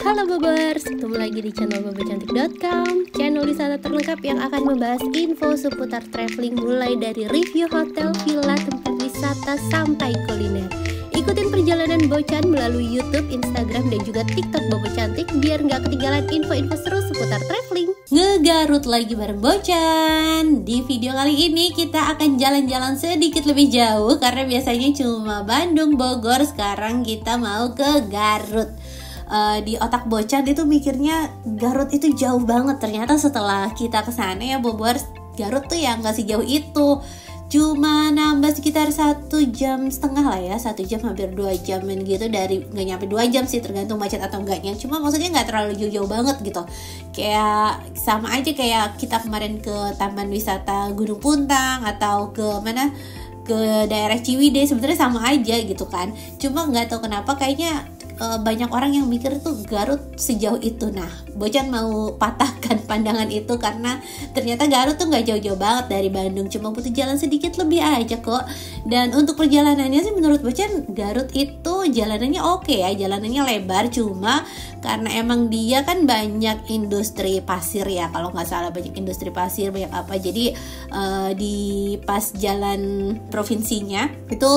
Halo Bobers, ketemu lagi di channel bobocantik.com, channel wisata terlengkap yang akan membahas info seputar traveling mulai dari review hotel, villa, tempat wisata sampai kuliner. Ikutin perjalanan Bocan melalui YouTube, Instagram, dan juga TikTok Bobo Cantik biar nggak ketinggalan info-info seru seputar traveling. Ngegarut lagi bareng Bocan. Di video kali ini kita akan jalan-jalan sedikit lebih jauh karena biasanya cuma Bandung, Bogor. Sekarang kita mau ke Garut. Di otak Bocan itu mikirnya Garut itu jauh banget. Ternyata setelah kita kesana ya Bobors, Garut tuh ya nggak sejauh itu. Cuma nambah sekitar 1,5 jam lah ya, 1 jam hampir 2 jam gitu, dari nggak nyampe 2 jam sih tergantung macet atau enggaknya. Cuma maksudnya nggak terlalu jauh-jauh banget gitu. Kayak sama aja kayak kita kemarin ke Taman Wisata Gunung Puntang atau ke mana, ke daerah Ciwidey, sebenarnya sama aja gitu kan. Cuma nggak tahu kenapa kayaknya banyak orang yang mikir tuh Garut sejauh itu. Nah, Bocan mau patahkan pandangan itu karena ternyata Garut tuh nggak jauh-jauh banget dari Bandung, cuma butuh jalan sedikit lebih aja kok. Dan untuk perjalanannya sih menurut Bocan Garut itu jalanannya oke ya, jalanannya lebar, cuma karena emang dia kan banyak industri pasir ya, kalau nggak salah banyak industri pasir, banyak apa, jadi di pas jalan provinsinya itu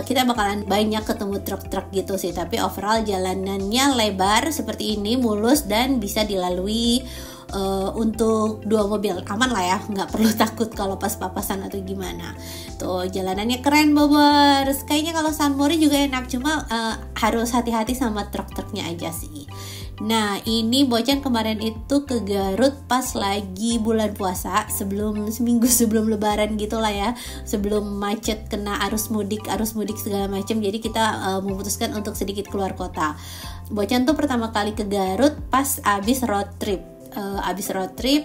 kita bakalan banyak ketemu truk-truk gitu sih. Tapi overall jalanannya lebar seperti ini, mulus, dan bisa dilalui untuk 2 mobil, aman lah ya, nggak perlu takut kalau pas papasan atau gimana. Tuh jalanannya keren Bobers. Kayaknya kalau San Mori juga enak, cuma harus hati-hati sama truk-truknya aja sih. Nah, ini Bocan kemarin itu ke Garut pas lagi bulan puasa, seminggu sebelum lebaran gitulah ya, sebelum macet kena arus mudik segala macam. Jadi kita memutuskan untuk sedikit keluar kota. Bocan tuh pertama kali ke Garut pas abis road trip.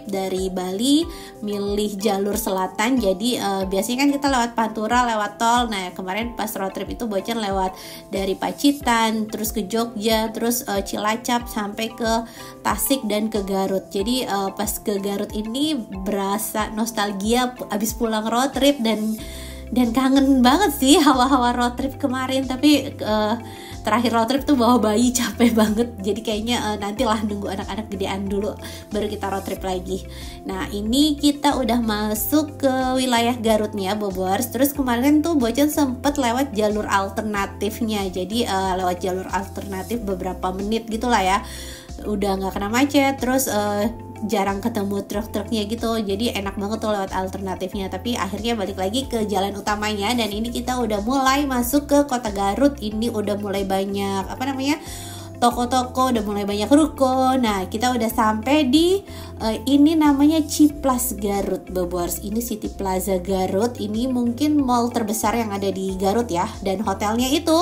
Dari Bali, milih jalur selatan. Jadi biasanya kan kita lewat Pantura, lewat tol. Nah, kemarin pas road trip itu Bocan lewat dari Pacitan, terus ke Jogja, terus Cilacap sampai ke Tasik dan ke Garut. Jadi pas ke Garut ini berasa nostalgia abis pulang road trip, dan kangen banget sih hawa-hawa road trip kemarin. Tapi terakhir road trip tuh bawa bayi, capek banget. Jadi kayaknya nantilah nunggu anak-anak gedean dulu baru kita road trip lagi. Nah, ini kita udah masuk ke wilayah Garutnya Bobors. Terus kemarin tuh Bocan sempet lewat jalur alternatifnya. Jadi lewat jalur alternatif beberapa menit gitulah ya, udah nggak kena macet, terus jarang ketemu truk-truknya gitu. Jadi enak banget tuh lewat alternatifnya. Tapi akhirnya balik lagi ke jalan utamanya, dan ini kita udah mulai masuk ke kota Garut. Ini udah mulai banyak toko-toko, udah mulai banyak ruko. Nah, kita udah sampai di ini namanya Ciplas Garut Bobors. Ini City Plaza Garut. Ini mungkin mall terbesar yang ada di Garut ya. Dan hotelnya itu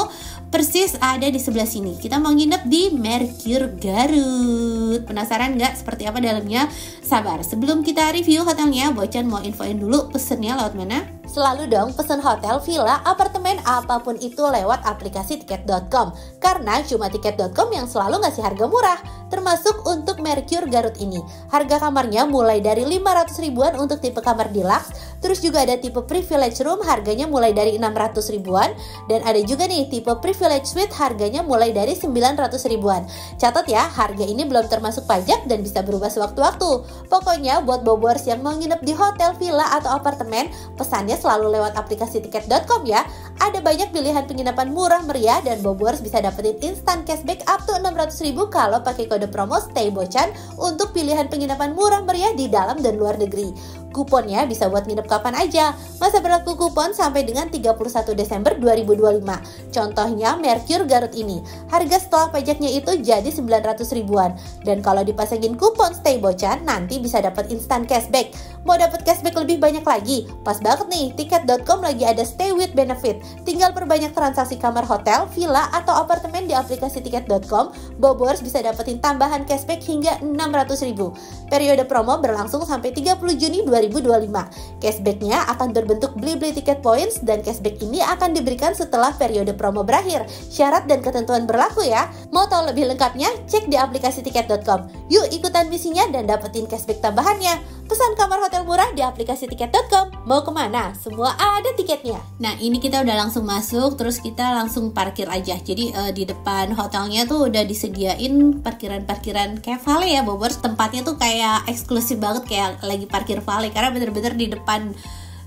persis ada di sebelah sini. Kita mau nginep di Mercure Garut. Penasaran nggak seperti apa dalamnya? Sabar, sebelum kita review hotelnya, Bocan mau infoin dulu pesennya lewat mana? Selalu dong pesen hotel, villa, apartemen, apapun itu lewat aplikasi tiket.com. Karena cuma tiket.com yang selalu ngasih harga murah, termasuk untuk Mercure Garut ini. Harga kamarnya mulai dari 500 ribuan untuk tipe kamar deluxe, terus juga ada tipe privilege room harganya mulai dari 600 ribuan, dan ada juga nih tipe privilege suite harganya mulai dari 900 ribuan. Catat ya, harga ini belum termasuk pajak dan bisa berubah sewaktu-waktu. Pokoknya buat Bobors yang mau nginep di hotel, villa, atau apartemen, pesannya selalu lewat aplikasi tiket.com ya. Ada banyak pilihan penginapan murah meriah, dan Bobors bisa dapetin instant cashback up to 600 ribu kalau pakai kode promo Stay Bocan untuk pilihan penginapan murah meriah di dalam dan luar negeri. Kuponnya bisa buat nginep kapan aja. Masa berlaku kupon sampai dengan 31 Desember 2025. Contohnya Mercure Garut ini, harga setelah pajaknya itu jadi 900 ribuan. Dan kalau dipasangin kupon Stay Bocan, nanti bisa dapat instant cashback. Mau dapat cashback lebih banyak lagi? Pas banget nih, tiket.com lagi ada Stay with Benefit. Tinggal perbanyak transaksi kamar hotel, villa, atau apartemen di aplikasi tiket.com. Bobors bisa dapetin tambahan cashback hingga 600 ribu. Periode promo berlangsung sampai 30 Juni 2025. Cashbacknya akan berbentuk beli-beli tiket points, dan cashback ini akan diberikan setelah periode promo berakhir. Syarat dan ketentuan berlaku ya. Mau tahu lebih lengkapnya? Cek di aplikasi tiket.com. Yuk ikutan misinya dan dapetin cashback tambahannya. Pesan kamar hotel murah di aplikasi tiket.com. Mau kemana? Semua ada tiketnya. Nah ini kita udah langsung masuk, terus kita langsung parkir aja. Jadi di depan hotelnya tuh udah disediain parkiran-parkiran kayak valet ya Bobors. Tempatnya tuh kayak eksklusif banget, kayak lagi parkir valet, karena bener-bener di depan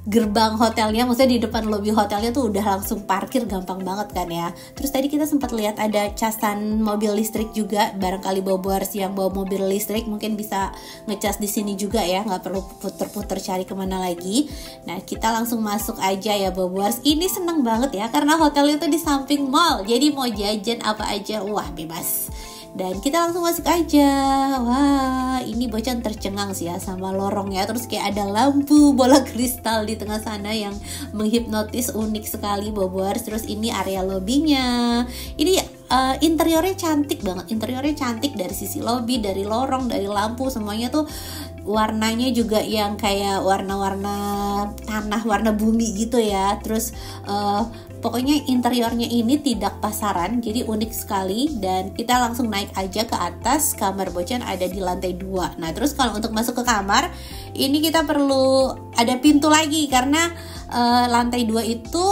gerbang hotelnya, maksudnya di depan lobi hotelnya tuh udah langsung parkir, gampang banget kan ya. Terus tadi kita sempat lihat ada casan mobil listrik juga, barangkali Bobors yang bawa mobil listrik mungkin bisa ngecas di sini juga ya, nggak perlu puter-puter cari kemana lagi. Nah kita langsung masuk aja ya Bobors. Ini seneng banget ya karena hotelnya tuh di samping mall, jadi mau jajan apa aja wah bebas. Dan kita langsung masuk aja. Wah, ini Bocan tercengang sih ya sama lorongnya. Terus kayak ada lampu bola kristal di tengah sana yang menghipnotis, unik sekali Bobors. Terus ini area lobbynya. Ini interiornya cantik banget. Interiornya cantik dari sisi lobby, dari lorong, dari lampu, semuanya tuh warnanya juga yang kayak warna-warna tanah, warna bumi gitu ya. Terus pokoknya interiornya ini tidak pasaran, jadi unik sekali. Dan kita langsung naik aja ke atas. Kamar Bocan ada di lantai 2. Nah terus kalau untuk masuk ke kamar ini kita perlu ada pintu lagi, karena lantai 2 itu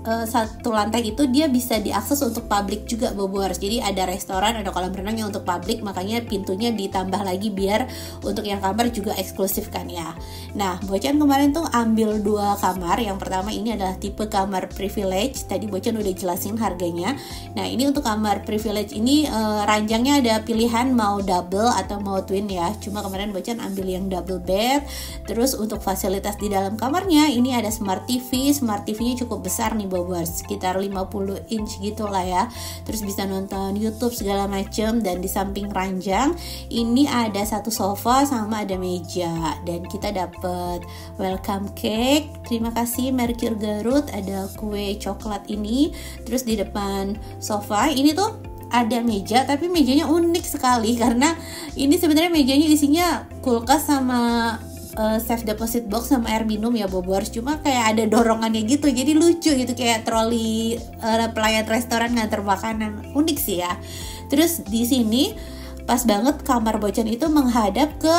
satu lantai itu dia bisa diakses untuk publik juga Bobors. Jadi ada restoran, ada kolam renang yang untuk publik, makanya pintunya ditambah lagi biar untuk yang kamar juga eksklusif kan ya. Nah Bocan kemarin tuh ambil 2 kamar. Yang pertama ini adalah tipe kamar privilege, tadi Bocan udah jelasin harganya. Nah ini untuk kamar privilege ini ranjangnya ada pilihan mau double atau mau twin ya. Cuma kemarin Bocan ambil yang double bed. Terus untuk fasilitas di dalam kamarnya ini ada smart TV. Smart TV-nya cukup besar nih Bobors, sekitar 50 inch gitu lah ya. Terus bisa nonton YouTube segala macem. Dan di samping ranjang ini ada satu sofa sama ada meja. Dan kita dapet welcome cake, terima kasih Mercure Garut, ada kue coklat ini. Terus di depan sofa ini tuh ada meja, tapi mejanya unik sekali karena ini sebenarnya mejanya isinya kulkas sama safe deposit box sama air minum ya Bobors. Cuma kayak ada dorongannya gitu, jadi lucu gitu, kayak troli pelayan restoran nganter makanan. Unik sih ya. Terus di sini pas banget kamar Bocan itu menghadap ke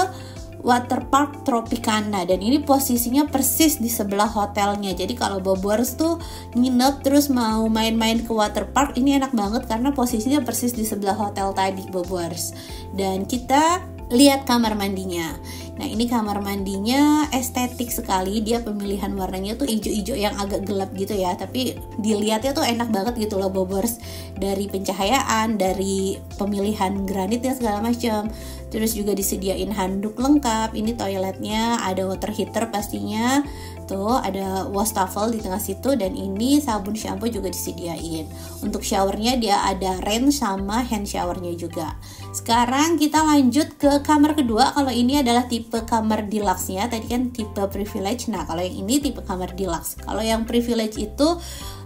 Waterpark Tropicana, dan ini posisinya persis di sebelah hotelnya. Jadi kalau Bobors tuh nginep terus mau main-main ke waterpark, ini enak banget karena posisinya persis di sebelah hotel tadi Bobors. Dan kita lihat kamar mandinya. Nah ini kamar mandinya estetik sekali, dia pemilihan warnanya tuh hijau-hijau yang agak gelap gitu ya, tapi dilihatnya tuh enak banget gitu loh Bobors. Dari pencahayaan, dari pemilihan granitnya segala macam. Terus juga disediain handuk lengkap. Ini toiletnya ada water heater pastinya. Tuh ada wastafel di tengah situ, dan ini sabun shampoo juga disediain. Untuk showernya dia ada rain sama hand showernya juga. Sekarang kita lanjut ke kamar kedua. Kalau ini adalah tipe kamar deluxe-nya, tadi kan tipe privilege. Nah kalau yang ini tipe kamar deluxe. Kalau yang privilege itu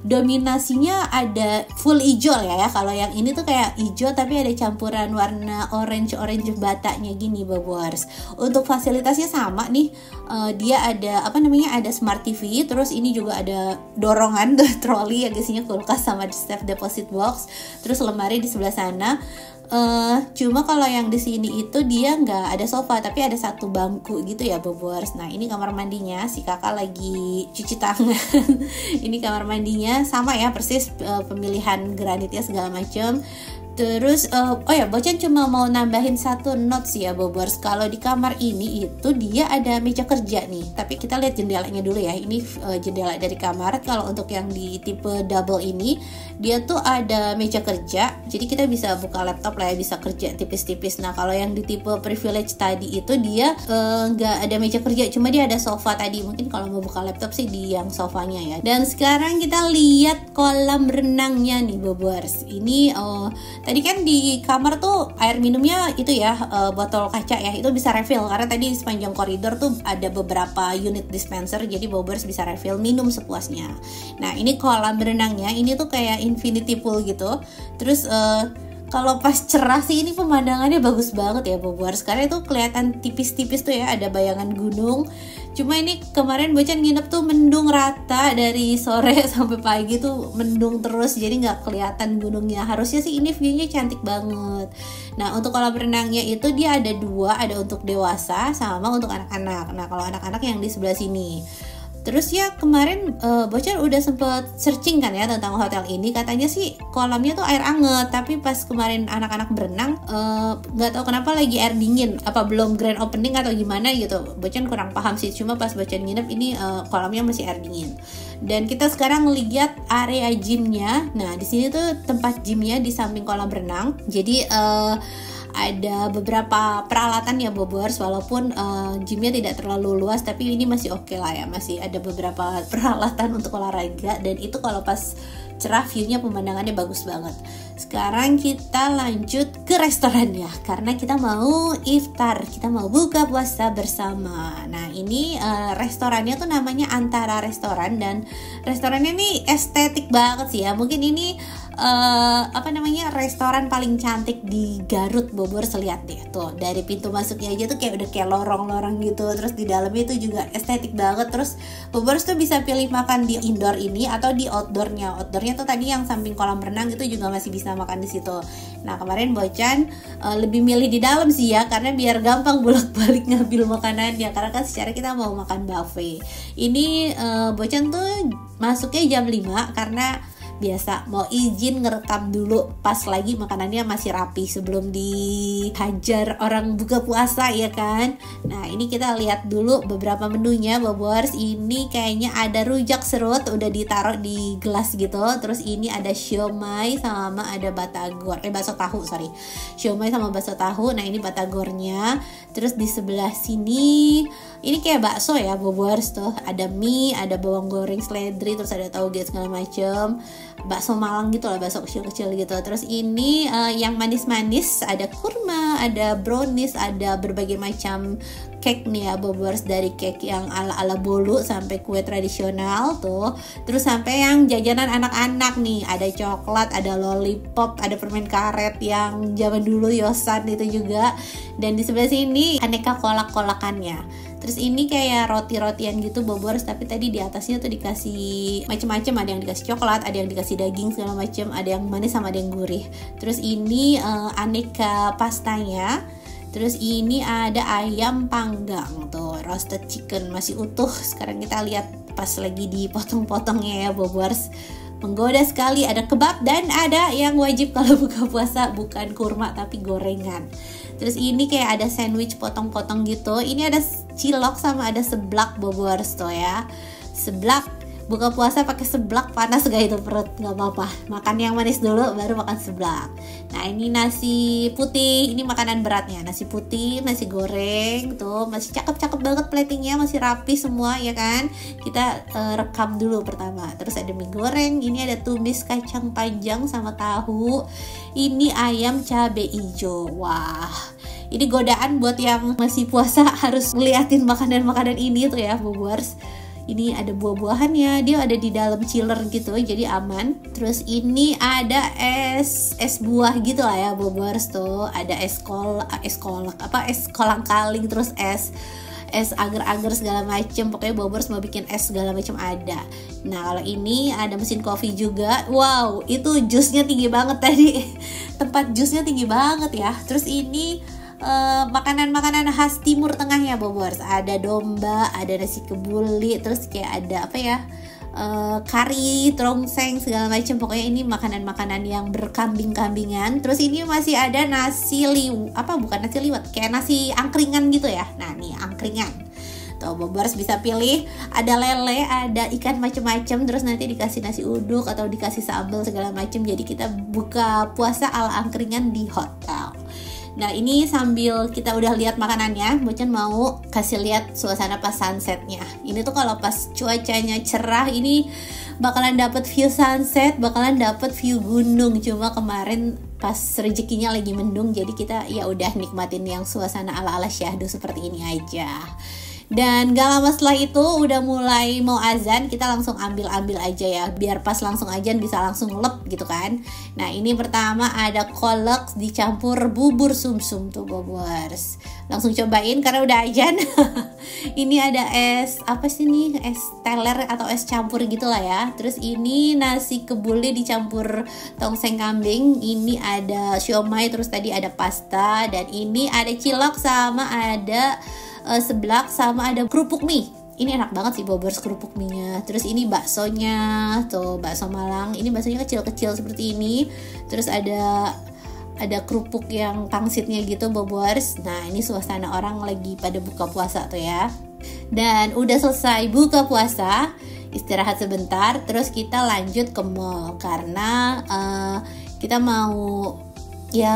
dominasinya ada full hijau ya. Kalau yang ini tuh kayak hijau tapi ada campuran warna orange batanya gini Bobors. Untuk fasilitasnya sama nih, dia ada ada smart TV. Terus ini juga ada dorongan troli yang isinya kulkas sama safe deposit box. Terus lemari di sebelah sana. Cuma kalau yang di sini itu dia nggak ada sofa, tapi ada satu bangku gitu ya Bobors. Nah ini kamar mandinya, si kakak lagi cuci tangan. Ini kamar mandinya sama ya, persis pemilihan granitnya segala macam. Terus Bocan cuma mau nambahin satu note sih ya Bobors. Kalau di kamar ini itu dia ada meja kerja nih, tapi kita lihat jendelanya dulu ya. Ini jendela dari kamar. Kalau untuk yang di tipe double ini dia tuh ada meja kerja, jadi kita bisa buka laptop lah ya, bisa kerja tipis-tipis. Nah kalau yang di tipe privilege tadi itu dia nggak ada meja kerja, cuma dia ada sofa tadi. Mungkin kalau mau buka laptop sih di yang sofanya ya. Dan sekarang kita lihat kolam renangnya nih Bobors. Ini tadi kan di kamar tuh air minumnya itu ya botol kaca ya, itu bisa refill karena tadi di sepanjang koridor tuh ada beberapa unit dispenser, jadi Bobors bisa refill minum sepuasnya. Nah ini kolam renangnya ini tuh kayak infinity pool gitu. Terus kalau pas cerah sih ini pemandangannya bagus banget ya Bobors, karena itu kelihatan tipis-tipis tuh ya, ada bayangan gunung. Cuma ini kemarin Bocan nginep tuh mendung rata dari sore sampai pagi tuh mendung terus, jadi nggak kelihatan gunungnya. Harusnya sih ini view-nya cantik banget. Nah untuk kolam renangnya itu dia ada dua, ada untuk dewasa sama untuk anak-anak. Nah kalau anak-anak yang di sebelah sini. Terus ya kemarin Bocan udah sempet searching kan ya tentang hotel ini, katanya sih kolamnya tuh air anget, tapi pas kemarin anak-anak berenang nggak tahu kenapa lagi air dingin, apa belum grand opening atau gimana gitu. Bocan kurang paham sih, cuma pas Bocan nginep ini kolamnya masih air dingin. Dan kita sekarang lihat area gymnya. Nah di sini tuh tempat gymnya di samping kolam renang, jadi ada beberapa peralatan ya Bobors, walaupun gymnya tidak terlalu luas, tapi ini masih oke lah ya, masih ada beberapa peralatan untuk olahraga, dan itu kalau pas cerah view-nya pemandangannya bagus banget. Sekarang kita lanjut ke restorannya, karena kita mau iftar, kita mau buka puasa bersama. Nah ini restorannya tuh namanya Antara Restoran, dan restorannya nih estetik banget sih ya. Mungkin ini restoran paling cantik di Garut Bobors. Lihat deh tuh, dari pintu masuknya aja tuh kayak udah kayak lorong-lorong gitu, terus di dalamnya itu juga estetik banget. Terus Bobors tuh bisa pilih makan di indoor ini atau di outdoornya tuh tadi yang samping kolam renang itu juga masih bisa makan di situ. Nah kemarin Bocan lebih milih di dalam sih ya, karena biar gampang bolak-balik ngambil makanannya, karena kan secara kita mau makan buffet. Ini Bocan tuh masuknya jam 5 karena biasa mau izin ngerekam dulu pas lagi makanannya masih rapi sebelum dihajar orang buka puasa ya kan. Nah ini kita lihat dulu beberapa menunya Bobors. Ini kayaknya ada rujak serut udah ditaruh di gelas gitu. Terus ini ada siomay sama ada batagor, bakso tahu siomay sama bakso tahu. Nah ini batagornya. Terus di sebelah sini ini kayak bakso ya Bobors tuh, ada mie, ada bawang goreng seledri, terus ada tauge segala macem, bakso Malang gitu lah, bakso kecil-kecil gitu. Terus ini yang manis-manis, ada kurma, ada brownies, ada berbagai macam cake nih ya Bobors, dari cake yang ala-ala bolu sampai kue tradisional tuh. Terus sampai yang jajanan anak-anak nih, ada coklat, ada lollipop, ada permen karet yang zaman dulu Yosan itu juga. Dan di sebelah sini aneka kolak-kolakannya. Terus ini kayak roti-rotian gitu Bobors, tapi tadi di atasnya tuh dikasih macam-macam, ada yang dikasih coklat, ada yang dikasih daging segala macam, ada yang manis sama ada yang gurih. Terus ini aneka pastanya. Terus ini ada ayam panggang tuh, roasted chicken masih utuh. Sekarang kita lihat pas lagi dipotong-potongnya ya Bobors. Menggoda sekali, ada kebab dan ada yang wajib kalau buka puasa, bukan kurma tapi gorengan. Terus ini kayak ada sandwich potong-potong gitu. Ini ada cilok sama ada seblak Bobors tuh ya. Seblak, buka puasa pakai seblak panas gak itu perut? Gak apa-apa, makan yang manis dulu baru makan seblak. Nah ini nasi putih, ini makanan beratnya, nasi putih, nasi goreng tuh masih cakep-cakep banget platingnya, masih rapi semua ya kan. Kita rekam dulu pertama. Terus ada mie goreng, ini ada tumis kacang panjang sama tahu. Ini ayam cabe ijo. Wah, ini godaan buat yang masih puasa harus ngeliatin makanan-makanan ini tuh ya Bobors. Ini ada buah-buahannya, dia ada di dalam chiller gitu, jadi aman. Terus ini ada es buah gitu lah ya Bobors tuh. Ada es kolang kaling, terus es agar-agar segala macem. Pokoknya Bobors mau bikin es segala macam ada. Nah kalau ini ada mesin kopi juga. Wow, itu jusnya tinggi banget tadi. Tempat jusnya tinggi banget ya. Terus ini makanan-makanan khas Timur Tengah ya Bobors. Ada domba, ada nasi kebuli, terus kayak ada kari, trongseng segala macam. Pokoknya ini makanan-makanan yang berkambing-kambingan. Terus ini masih ada nasi liwet, kayak nasi angkringan gitu ya. Nah nih angkringan tuh Bobors bisa pilih, ada lele, ada ikan macam-macam. Terus nanti dikasih nasi uduk atau dikasih sambal segala macam. Jadi kita buka puasa ala angkringan di hotel. Nah ini sambil kita udah lihat makanannya, Bocan mau kasih lihat suasana pas sunsetnya. Ini tuh kalau pas cuacanya cerah ini bakalan dapet view sunset, bakalan dapet view gunung. Cuma kemarin pas rezekinya lagi mendung, jadi kita ya udah nikmatin yang suasana ala-ala syahdu seperti ini aja. Dan gak lama setelah itu udah mulai mau azan, kita langsung ambil aja ya, biar pas langsung azan bisa langsung lep gitu kan. Nah ini pertama ada kolak dicampur bubur sumsum tuh bobors. Langsung cobain karena udah azan. Ini ada es apa sih nih, es teler atau es campur gitulah ya. Terus ini nasi kebuli dicampur tongseng kambing. Ini ada siomay, terus tadi ada pasta, dan ini ada cilok sama ada seblak sama ada kerupuk mie. Ini enak banget sih bobors kerupuk mie-nya. Terus ini baksonya, tuh bakso Malang. Ini baksonya kecil-kecil seperti ini. Terus ada kerupuk yang pangsitnya gitu bobors. Nah ini suasana orang lagi pada buka puasa tuh ya. Dan udah selesai buka puasa, istirahat sebentar, terus kita lanjut ke mall karena kita mau ya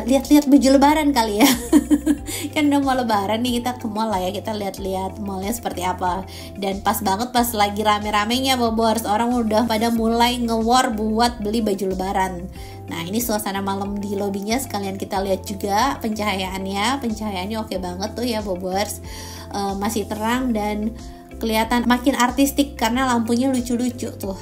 lihat-lihat baju lebaran kali ya. Kan udah mau lebaran nih, kita ke mall lah ya, kita lihat-lihat mallnya seperti apa. Dan pas banget pas lagi rame-ramenya bobors, orang udah pada mulai nge-war buat beli baju lebaran. Nah ini suasana malam di lobinya, sekalian kita lihat juga pencahayaannya oke banget tuh ya bobors. Masih terang dan kelihatan makin artistik karena lampunya lucu-lucu tuh.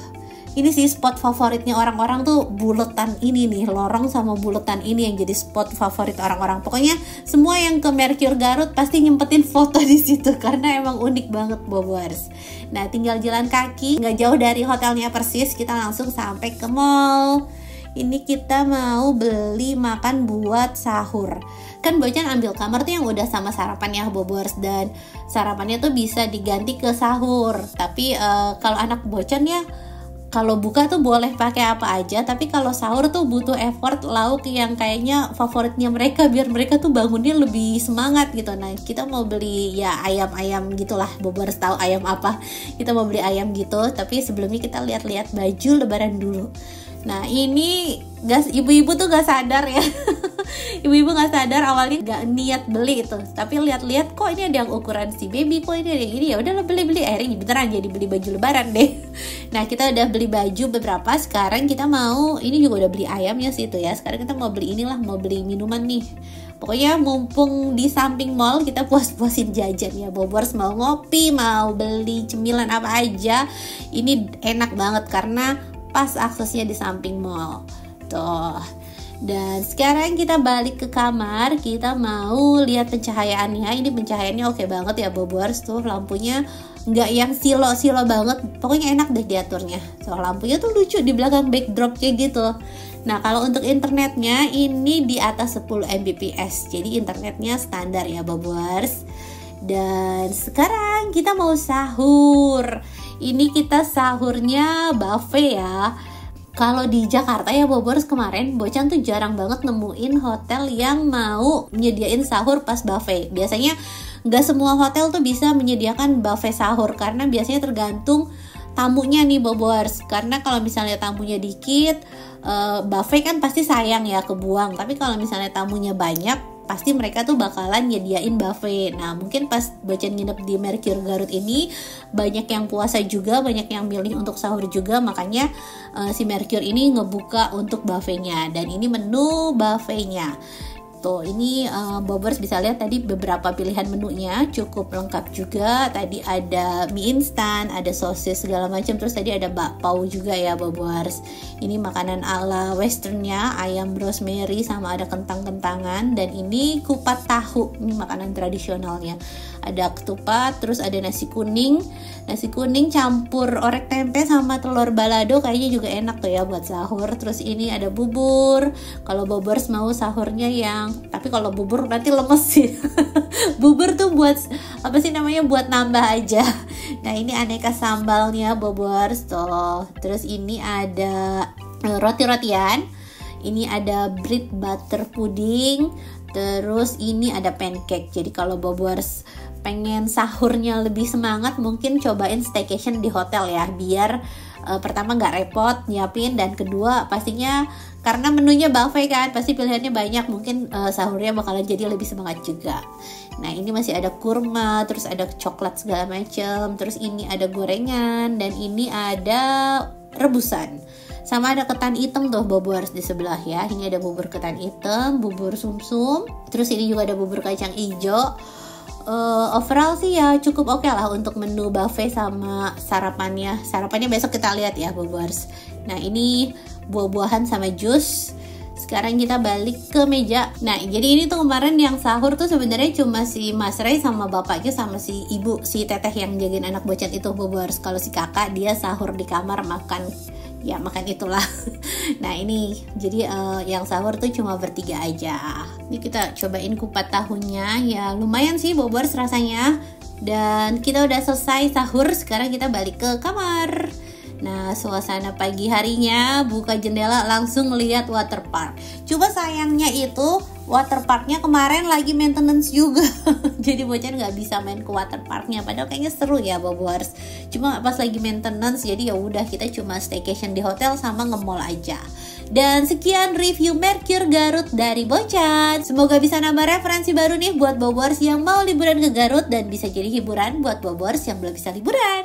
Ini sih spot favoritnya orang-orang tuh buletan ini nih, lorong sama buletan ini yang jadi spot favorit orang-orang. Pokoknya semua yang ke Mercure Garut pasti nyempetin foto di situ karena emang unik banget bobors. Nah tinggal jalan kaki, nggak jauh dari hotelnya persis, kita langsung sampai ke mall. Ini kita mau beli makan buat sahur. Kan Bocan ambil kamar tuh yang udah sama sarapan ya bobors, dan sarapannya tuh bisa diganti ke sahur. Tapi kalau anak Bocan ya, kalau buka tuh boleh pakai apa aja, tapi kalau sahur tuh butuh effort lauk yang kayaknya favoritnya mereka biar mereka tuh bangunnya lebih semangat gitu. Nah kita mau beli ya ayam gitulah, bobors tahu ayam apa, kita mau beli ayam gitu. Tapi sebelumnya kita lihat-lihat baju lebaran dulu. Nah ini ibu-ibu tuh gak sadar ya. Ibu-ibu gak sadar awalnya gak niat beli itu, tapi lihat-lihat kok ini ada yang ukuran si baby, kok ini ada yang ini, ya udahlah beli, akhirnya beneran jadi beli baju lebaran deh. Nah kita udah beli baju beberapa, sekarang kita mau, ini juga udah beli ayamnya sih itu ya, sekarang kita mau beli mau beli minuman nih. Pokoknya mumpung di samping mall, kita puas-puasin jajan ya bobors, mau ngopi, mau beli cemilan apa aja. Ini enak banget karena pas aksesnya di samping mall tuh. Dan sekarang kita balik ke kamar, kita mau lihat pencahayaannya. Ini pencahayaannya oke banget ya bobors, tuh lampunya nggak yang silo banget, pokoknya enak deh diaturnya. Soal lampunya tuh lucu di belakang backdropnya gitu. Nah kalau untuk internetnya ini di atas 10 Mbps, jadi internetnya standar ya bobors. Dan sekarang kita mau sahur. Ini kita sahurnya buffet ya. Kalau di Jakarta ya bobors, kemarin Bocan tuh jarang banget nemuin hotel yang mau menyediain sahur pas buffet. Biasanya nggak semua hotel tuh bisa menyediakan buffet sahur karena biasanya tergantung tamunya nih bobors. Karena kalau misalnya tamunya dikit, buffet kan pasti sayang ya kebuang. Tapi kalau misalnya tamunya banyak, pasti mereka tuh bakalan nyediain buffet. Nah mungkin pas Bocan nginep di Mercure Garut ini banyak yang puasa juga, banyak yang milih untuk sahur juga, makanya si Mercure ini ngebuka untuk buffetnya. Dan ini menu buffetnya. Tuh ini bobors bisa lihat tadi beberapa pilihan menunya cukup lengkap juga. Tadi ada mie instan, ada sosis segala macam, terus tadi ada bakpao juga ya bobors. Ini makanan ala westernnya, ayam rosemary sama ada kentang-kentangan. Dan ini kupat tahu, ini makanan tradisionalnya. Ada ketupat, terus ada nasi kuning campur orek tempe sama telur balado, kayaknya juga enak tuh ya buat sahur. Terus ini ada bubur, kalau bobors mau sahurnya yang, tapi kalau bubur nanti lemes sih. Bubur tuh buat apa sih namanya, buat nambah aja. Nah ini aneka sambalnya bobors tuh. Terus ini ada roti-rotian, ini ada bread butter pudding, terus ini ada pancake. Jadi kalau bobors pengen sahurnya lebih semangat, mungkin cobain staycation di hotel ya, biar pertama nggak repot nyiapin, dan kedua pastinya karena menunya buffet kan, pasti pilihannya banyak, mungkin sahurnya bakalan jadi lebih semangat juga. Nah ini masih ada kurma, terus ada coklat segala macam, terus ini ada gorengan, dan ini ada rebusan. Sama ada ketan hitam tuh bobors di sebelah ya. Ini ada bubur ketan hitam, bubur sumsum, terus ini juga ada bubur kacang hijau. overall sih ya cukup oke lah untuk menu buffet sama sarapannya. Sarapannya besok kita lihat ya Bobors. Nah ini buah-buahan sama jus. Sekarang kita balik ke meja. Nah jadi ini tuh kemarin yang sahur tuh sebenarnya cuma si Mas Ray sama bapaknya sama si ibu, si teteh yang jagain anak bocet itu Bobors. Kalau si kakak dia sahur di kamar makan itulah. Nah ini jadi yang sahur tuh cuma bertiga aja. Ini kita cobain kupat tahunya, ya lumayan sih Bobors rasanya. Dan kita udah selesai sahur, sekarang kita balik ke kamar. Nah suasana pagi harinya buka jendela langsung lihat waterpark. Coba sayangnya itu waterparknya kemarin lagi maintenance juga. Jadi bocah nggak bisa main ke waterparknya. Padahal kayaknya seru ya Bobors. Cuma pas lagi maintenance jadi ya udah kita cuma staycation di hotel sama nge-mall aja. Dan sekian review Mercure Garut dari Bocan. Semoga bisa nambah referensi baru nih buat Bobors yang mau liburan ke Garut dan bisa jadi hiburan buat Bobors yang belum bisa liburan.